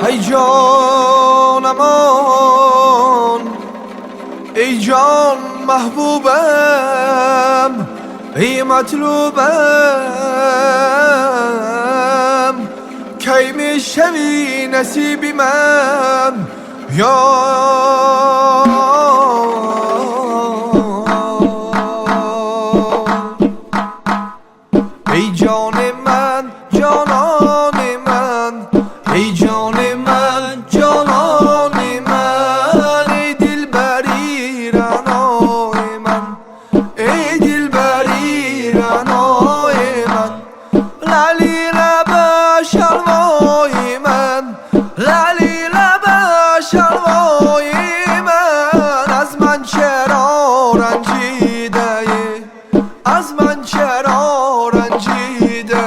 ای جانمان، ای جان محبوبم، ای مطلوبم، کی میشوی نصیبی من یا ای جان من، جانان من، ای جان من، جانان من، ای دلبری رعنای من، ای دلبری رعنای من، لالی لب شلوای من، لالی لب شلوای من، از من چرا رنجیده، از من چرا رنجیده،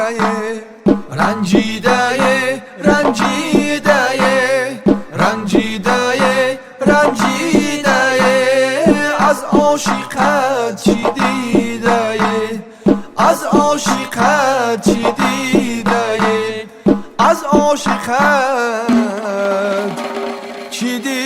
رنجیده، رنجیده، رنجیده، رنجیده، از عاشقت چی دیده، از عاشقت چی دیده، از عاشقت چی دیده.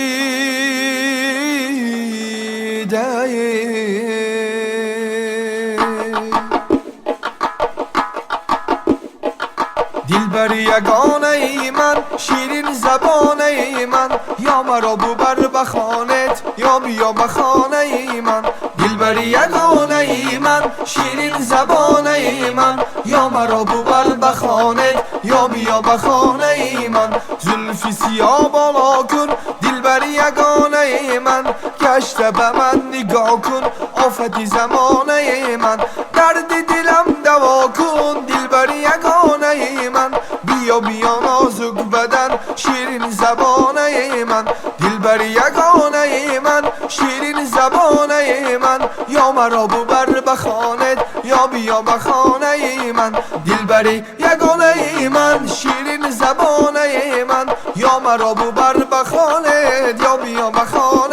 دلبر یگانه ای من، شیرین زبانه ای من، یا مرا ببر بخانت یا بیا بخانه ای من. دلبر یگانه ای من، شیرین زبانه ای من، یا مرا ببر بخانت یا بیا بخانه ای من. زلفی سیاه بالا کن دلبر یگانه ای من، گشته به من نگاه کن آفتی زمانه ای من. درد دلم دوا کن دلبر یگانه ای من، بیا بیا نازک بدن شیرین زبانه ای من. دلبر یگانه ای من، شیرین زبانه ای من، یا مرا ببر بخانت یا بیا بخانه ای من. دلبر یگانه ای من، شیرین زبانه ای من، یا مرا ببر بخانت یا بیا بخانه